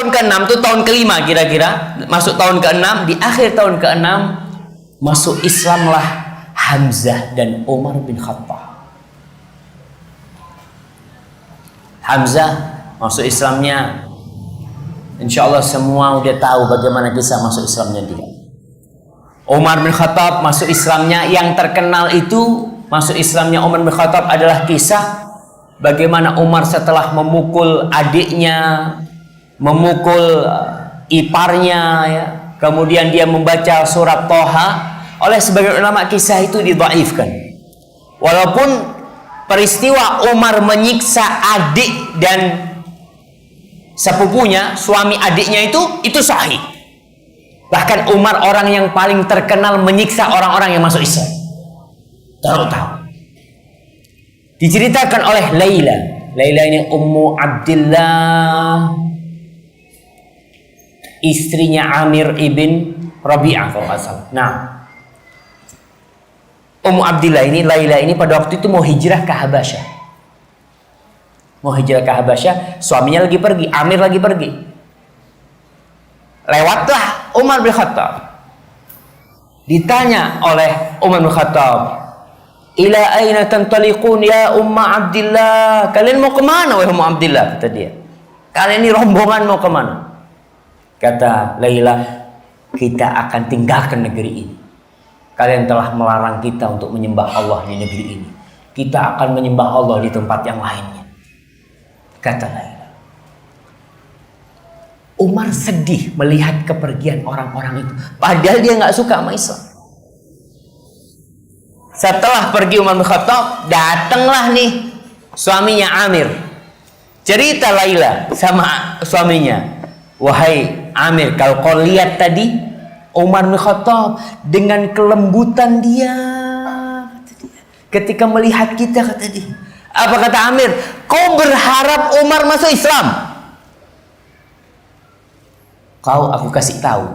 tahun ke-6 itu tahun kelima kira-kira, masuk tahun ke-6, di akhir tahun ke-6 masuk Islamlah Hamzah dan Umar bin Khattab. Hamzah masuk Islamnya, insya Allah semua udah tahu bagaimana kisah masuk Islamnya dia. Umar bin Khattab masuk Islamnya, yang terkenal itu masuk Islamnya Umar bin Khattab adalah kisah bagaimana Umar setelah memukul adiknya, memukul iparnya, ya, kemudian dia membaca surat Toha. Oleh sebagian ulama kisah itu didhaifkan. Walaupun peristiwa Umar menyiksa adik dan sepupunya, suami adiknya itu sahih. Bahkan Umar orang yang paling terkenal menyiksa orang-orang yang masuk Islam. Tahu. Diceritakan oleh Laila. Laila ini Ummu Abdillah, istrinya Amir ibn Rabi'ah kalau nggak salah. Nah, Ummu Abdillah ini, Laila ini pada waktu itu mau hijrah ke Habasyah. Suaminya lagi pergi, Amir lagi pergi. Lewatlah Umar bin Khattab. Ditanya oleh Umar bin Khattab, "Ila aina tantaliqun ya Umma Abdillah?" Kalian mau kemana wahai Ummu Abdillah? Kata dia. Kalian ini rombongan mau kemana? Kata Laila, kita akan tinggalkan negeri ini. Kalian telah melarang kita untuk menyembah Allah di negeri ini. Kita akan menyembah Allah di tempat yang lainnya. Kata Laila. Umar sedih melihat kepergian orang-orang itu. Padahal dia nggak suka sama Islam. Setelah pergi Umar bin Khattab, datanglah nih suaminya Amir. Cerita Laila sama suaminya, "Wahai Amir, kalau kau lihat tadi Umar bin Khattab dengan kelembutan dia, ketika melihat kita," kata dia. Apa kata Amir? "Kau berharap Umar masuk Islam?" Aku kasih tahu,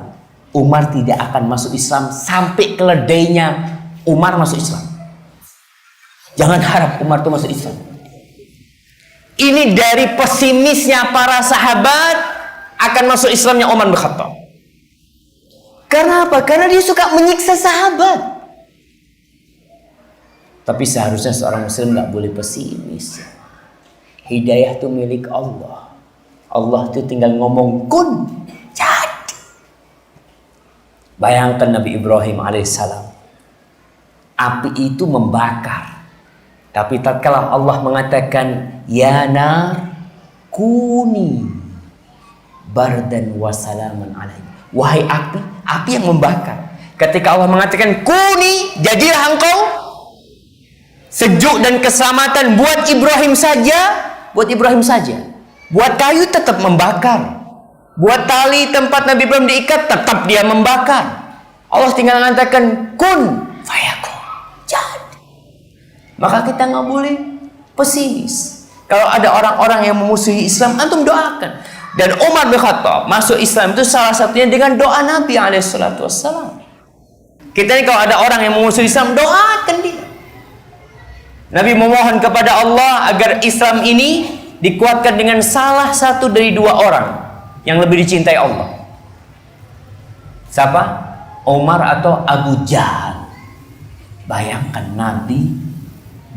Umar tidak akan masuk Islam sampai keledainya Umar masuk Islam. Jangan harap Umar itu masuk Islam. Ini dari pesimisnya para sahabat akan masuk Islamnya Umar bin Khattab. Karena apa? Karena dia suka menyiksa sahabat. Tapi seharusnya seorang muslim nggak boleh pesimis. Hidayah itu milik Allah. Allah itu tinggal ngomong kun, jadi. Bayangkan Nabi Ibrahim alaihissalam. Api itu membakar. Tapi tatkala Allah mengatakan, "Ya nar kuni bardan wa salaman alaihi." Wahai api, api yang membakar. Ketika Allah mengatakan kuni, jadilah engkau sejuk dan keselamatan buat Ibrahim saja, Buat kayu tetap membakar. Buat tali tempat Nabi Ibrahim diikat tetap dia membakar. Allah tinggal mengatakan kun fayakun. Jadi. Maka kita nggak boleh pesimis. Kalau ada orang-orang yang memusuhi Islam, antum doakan. Dan Umar bin Khattab masuk Islam itu salah satunya dengan doa Nabi alaihissalam. Kita ini kalau ada orang yang memusuhi Islam, doakan dia. Nabi memohon kepada Allah agar Islam ini dikuatkan dengan salah satu dari dua orang yang lebih dicintai Allah. Siapa? Umar atau Abu Jahal. Bayangkan Nabi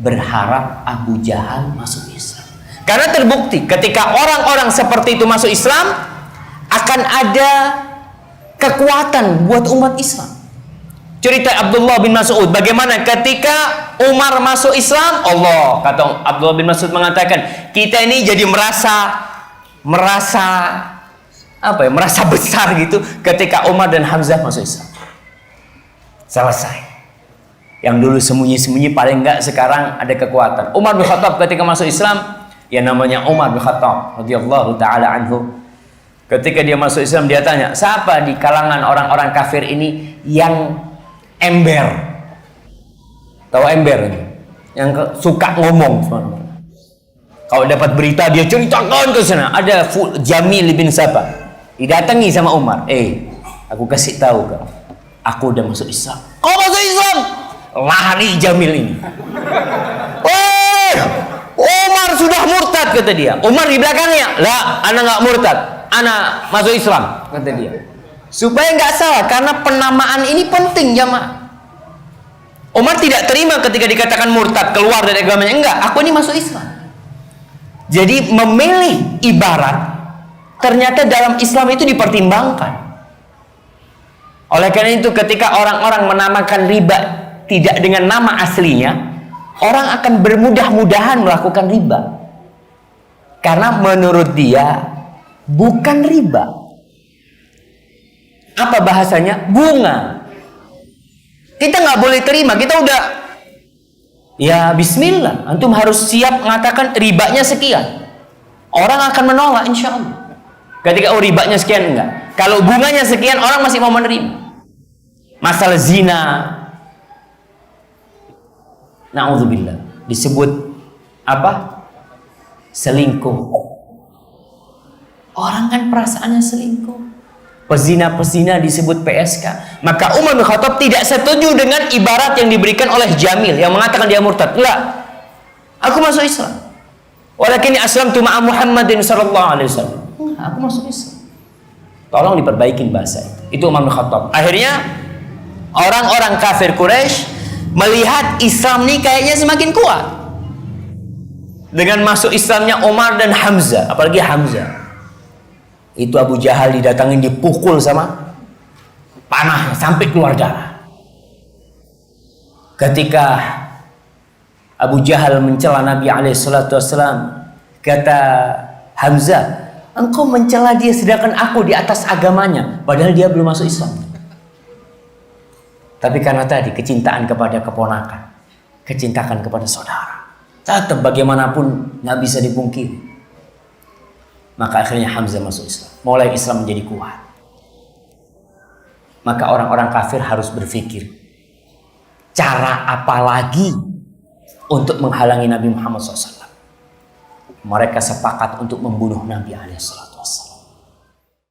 berharap Abu Jahal masuk Islam. Karena terbukti ketika orang-orang seperti itu masuk Islam, akan ada kekuatan buat umat Islam. Cerita Abdullah bin Mas'ud, bagaimana ketika Umar masuk Islam, kata Abdullah bin Mas'ud mengatakan, kita ini jadi merasa besar gitu ketika Umar dan Hamzah masuk Islam. Selesai. Yang dulu sembunyi-sembunyi paling enggak sekarang ada kekuatan. Umar bin Khattab ketika masuk Islam, yang namanya Umar bin Khattab radhiyallahu taala anhu, ketika dia masuk Islam dia tanya, siapa di kalangan orang-orang kafir ini yang ember? Tahu ember ini? Yang suka ngomong. Kalau dapat berita dia ceritakan ke sana. Ada Jamil bin Sabah didatangi sama Umar. Aku kasih tahu kau, aku udah masuk Islam. Kau masuk Islam? Lari Jamil ini. Umar sudah murtad, kata dia. Umar di belakangnya, lah, anak nggak murtad. ana masuk Islam, kata dia. Supaya nggak salah, karena penamaan ini penting jamaah. Umar tidak terima ketika dikatakan murtad, keluar dari agamanya. Enggak, aku ini masuk Islam. Jadi memilih ibarat ternyata dalam Islam itu dipertimbangkan. Oleh karena itu ketika orang-orang menamakan riba tidak dengan nama aslinya, orang akan bermudah-mudahan melakukan riba. Karena menurut dia bukan riba. Apa bahasanya? Bunga. Kita nggak boleh terima. Kita udah, ya bismillah, antum harus siap mengatakan ribanya sekian. Orang akan menolak insya Allah. Ketika ribanya sekian, enggak. Kalau bunganya sekian, orang masih mau menerima. Masalah zina, na'udzubillah, disebut apa? Selingkuh. Orang kan perasaannya selingkuh. Pezina-pezina disebut PSK. Maka Umar bin Khattab tidak setuju dengan ibarat yang diberikan oleh Jamil yang mengatakan dia murtad. Enggak. Aku masuk Islam. Walakin aslamtu ma'a Muhammadin sallallahu alaihi wasallam. Enggak, aku masuk Islam. Tolong diperbaikin bahasa itu. Itu Umar bin Khattab. Akhirnya orang-orang kafir Quraisy melihat Islam ini kayaknya semakin kuat. Dengan masuk Islamnya Umar dan Hamzah, apalagi Hamzah. Itu Abu Jahal didatangin, dipukul sama panahnya sampai keluar darah. Ketika Abu Jahal mencela Nabi SAW, kata Hamzah, engkau mencela dia sedangkan aku di atas agamanya, padahal dia belum masuk Islam. Tapi karena tadi kecintaan kepada keponakan, kecintaan kepada saudara, tetap bagaimanapun nggak bisa dipungkiri. Maka akhirnya Hamzah masuk Islam. Mulai Islam menjadi kuat. Maka orang-orang kafir harus berpikir, cara apa lagi untuk menghalangi Nabi Muhammad SAW? Mereka sepakat untuk membunuh Nabi SAW.